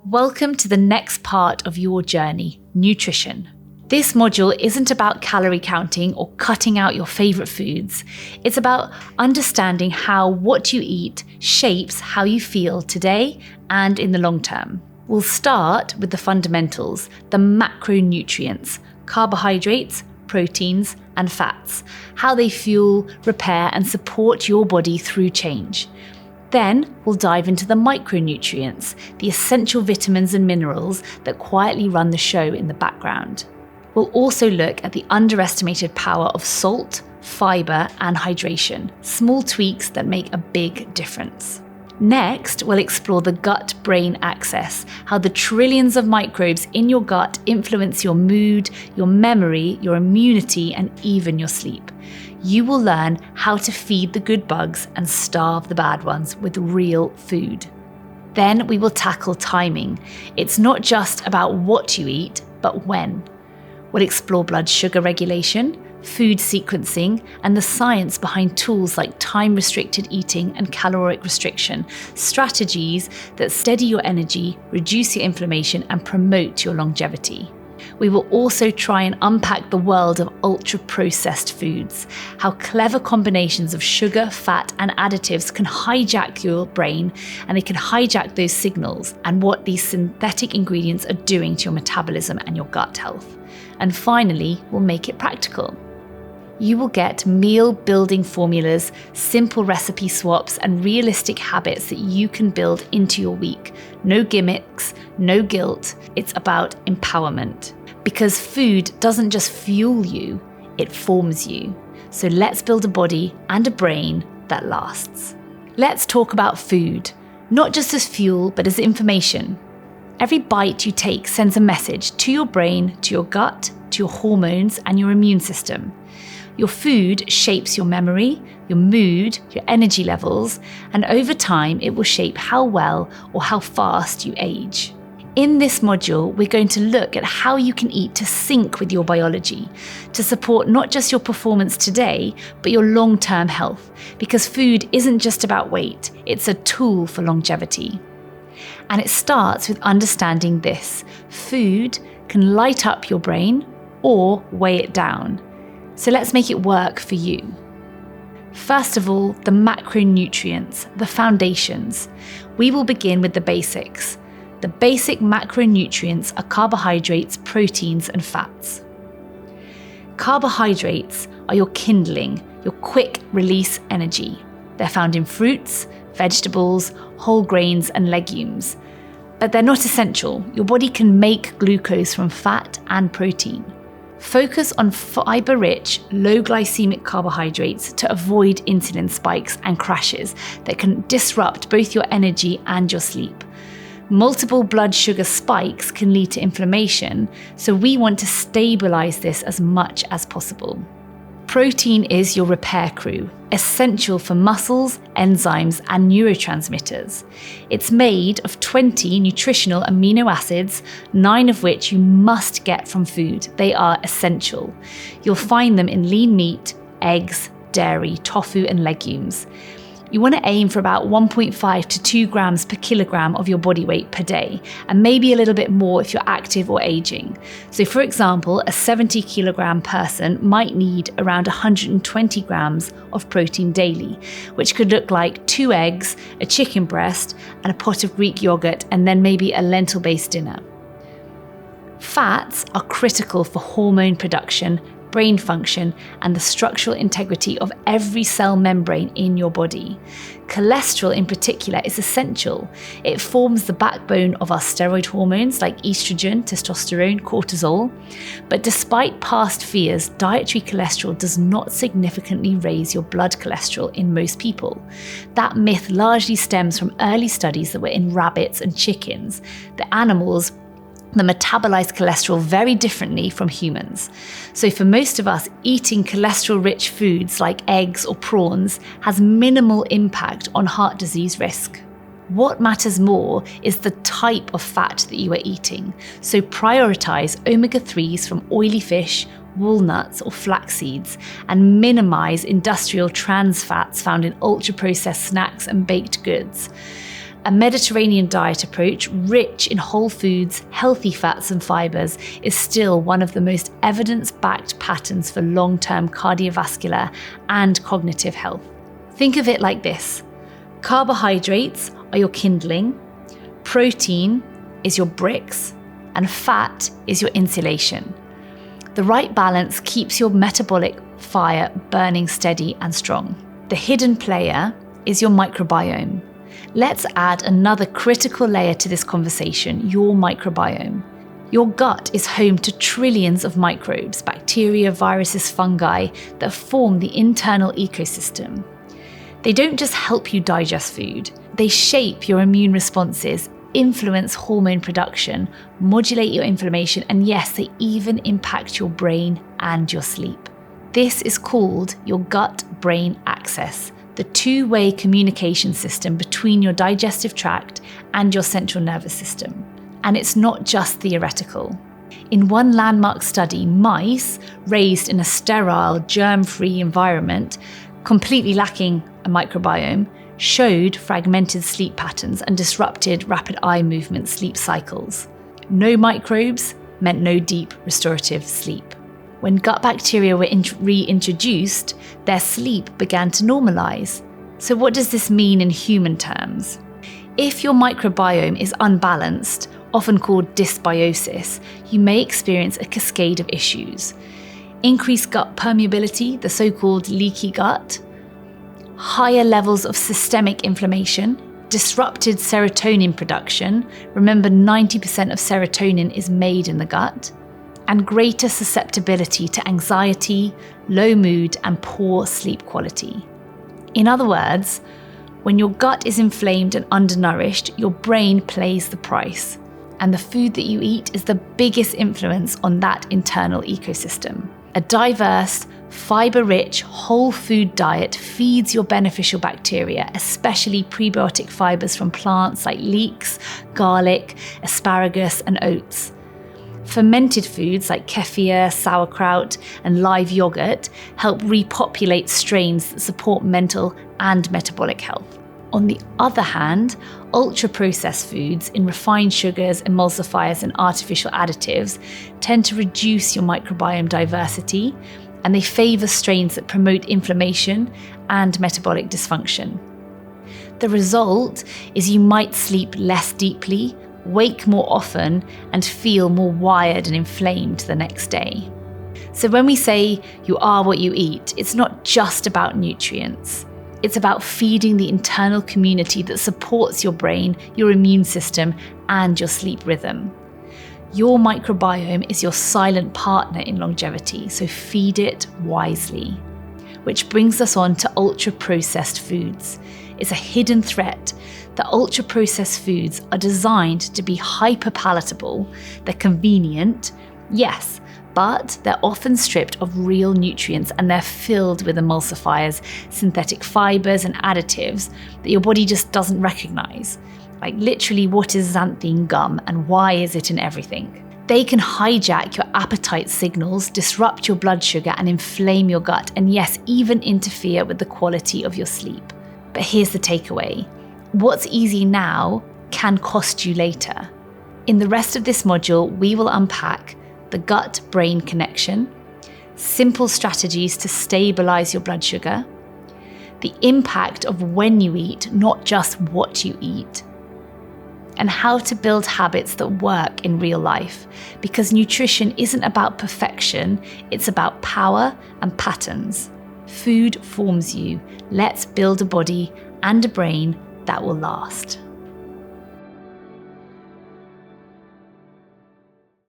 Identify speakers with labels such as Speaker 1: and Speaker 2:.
Speaker 1: Welcome to the next part of your journey, nutrition. This module isn't about calorie counting or cutting out your favourite foods. It's about understanding how what you eat shapes how you feel today and in the long term. We'll start with the fundamentals, the macronutrients, carbohydrates, proteins, and fats, how they fuel, repair, and support your body through change. Then we'll dive into the micronutrients, the essential vitamins and minerals that quietly run the show in the background. We'll also look at the underestimated power of salt, fibre, and hydration, small tweaks that make a big difference. Next, we'll explore the gut-brain axis, how the trillions of microbes in your gut influence your mood, your memory, your immunity, and even your sleep. You will learn how to feed the good bugs and starve the bad ones with real food. Then we will tackle timing. It's not just about what you eat, but when. We'll explore blood sugar regulation, food sequencing, and the science behind tools like time-restricted eating and caloric restriction, strategies that steady your energy, reduce your inflammation, and promote your longevity. We will also try and unpack the world of ultra-processed foods, how clever combinations of sugar, fat, and additives can hijack your brain, and they can hijack those signals, and what these synthetic ingredients are doing to your metabolism and your gut health. And finally, we'll make it practical. You will get meal building formulas, simple recipe swaps, and realistic habits that you can build into your week. No gimmicks, no guilt. It's about empowerment. Because food doesn't just fuel you, it forms you. So let's build a body and a brain that lasts. Let's talk about food, not just as fuel, but as information. Every bite you take sends a message to your brain, to your gut, to your hormones, and your immune system. Your food shapes your memory, your mood, your energy levels, and over time it will shape how well or how fast you age. In this module, we're going to look at how you can eat to sync with your biology, to support not just your performance today, but your long-term health, because food isn't just about weight, it's a tool for longevity. And it starts with understanding this: food can light up your brain or weigh it down. So let's make it work for you. First of all, the macronutrients, the foundations. We will begin with the basics. The basic macronutrients are carbohydrates, proteins, and fats. Carbohydrates are your kindling, your quick release energy. They're found in fruits, vegetables, whole grains, and legumes. But they're not essential. Your body can make glucose from fat and protein. Focus on fibre-rich, low glycemic carbohydrates to avoid insulin spikes and crashes that can disrupt both your energy and your sleep. Multiple blood sugar spikes can lead to inflammation, so we want to stabilize this as much as possible. Protein is your repair crew, essential for muscles, enzymes, and neurotransmitters. It's made of 20 nutritional amino acids, 9 of which you must get from food. They are essential. You'll find them in lean meat, eggs, dairy, tofu, and legumes. You want to aim for about 1.5 to 2 grams per kilogram of your body weight per day, and maybe a little bit more if you're active or aging. So for example, a 70 kilogram person might need around 120 grams of protein daily, which could look like 2 eggs, a chicken breast, and a pot of Greek yogurt, and then maybe a lentil-based dinner. Fats are critical for hormone production, brain function, and the structural integrity of every cell membrane in your body. Cholesterol in particular is essential. It forms the backbone of our steroid hormones like estrogen, testosterone, cortisol. But despite past fears, dietary cholesterol does not significantly raise your blood cholesterol in most people. That myth largely stems from early studies that were in rabbits and chickens. The animals that metabolize cholesterol very differently from humans. So for most of us, eating cholesterol-rich foods like eggs or prawns has minimal impact on heart disease risk. What matters more is the type of fat that you are eating. So prioritize omega-3s from oily fish, walnuts, or flax seeds, and minimize industrial trans fats found in ultra-processed snacks and baked goods. A Mediterranean diet approach, rich in whole foods, healthy fats and fibers, is still one of the most evidence-backed patterns for long-term cardiovascular and cognitive health. Think of it like this. Carbohydrates are your kindling, protein is your bricks, and fat is your insulation. The right balance keeps your metabolic fire burning steady and strong. The hidden player is your microbiome. Let's add another critical layer to this conversation, your microbiome. Your gut is home to trillions of microbes, bacteria, viruses, fungi that form the internal ecosystem. They don't just help you digest food, they shape your immune responses, influence hormone production, modulate your inflammation, and yes, they even impact your brain and your sleep. This is called your gut-brain axis, the two-way communication system between your digestive tract and your central nervous system. And it's not just theoretical. In one landmark study, mice raised in a sterile, germ-free environment, completely lacking a microbiome, showed fragmented sleep patterns and disrupted rapid eye movement sleep cycles. No microbes meant no deep restorative sleep. When gut bacteria were reintroduced, their sleep began to normalize. So what does this mean in human terms? If your microbiome is unbalanced, often called dysbiosis, you may experience a cascade of issues. Increased gut permeability, the so-called leaky gut, higher levels of systemic inflammation, disrupted serotonin production, remember 90% of serotonin is made in the gut, and greater susceptibility to anxiety, low mood, and poor sleep quality. In other words, when your gut is inflamed and undernourished, your brain pays the price, and the food that you eat is the biggest influence on that internal ecosystem. A diverse, fiber-rich, whole food diet feeds your beneficial bacteria, especially prebiotic fibers from plants like leeks, garlic, asparagus, and oats. Fermented foods like kefir, sauerkraut, and live yogurt help repopulate strains that support mental and metabolic health. On the other hand, ultra-processed foods in refined sugars, emulsifiers, and artificial additives tend to reduce your microbiome diversity, and they favor strains that promote inflammation and metabolic dysfunction. The result is you might sleep less deeply, wake more often, and feel more wired and inflamed the next day. So when we say you are what you eat, it's not just about nutrients. It's about feeding the internal community that supports your brain, your immune system, and your sleep rhythm. Your microbiome is your silent partner in longevity, so feed it wisely. Which brings us on to ultra-processed foods. It's a hidden threat. The ultra-processed foods are designed to be hyper-palatable. They're convenient, yes, but they're often stripped of real nutrients and they're filled with emulsifiers, synthetic fibers, and additives that your body just doesn't recognize. Like literally, what is xanthine gum and why is it in everything? They can hijack your appetite signals, disrupt your blood sugar, and inflame your gut, and yes, even interfere with the quality of your sleep. But here's the takeaway. What's easy now can cost you later. In the rest of this module, we will unpack the gut-brain connection, simple strategies to stabilize your blood sugar, the impact of when you eat, not just what you eat, and how to build habits that work in real life. Because nutrition isn't about perfection, it's about power and patterns. Food forms you. Let's build a body and a brain that will last.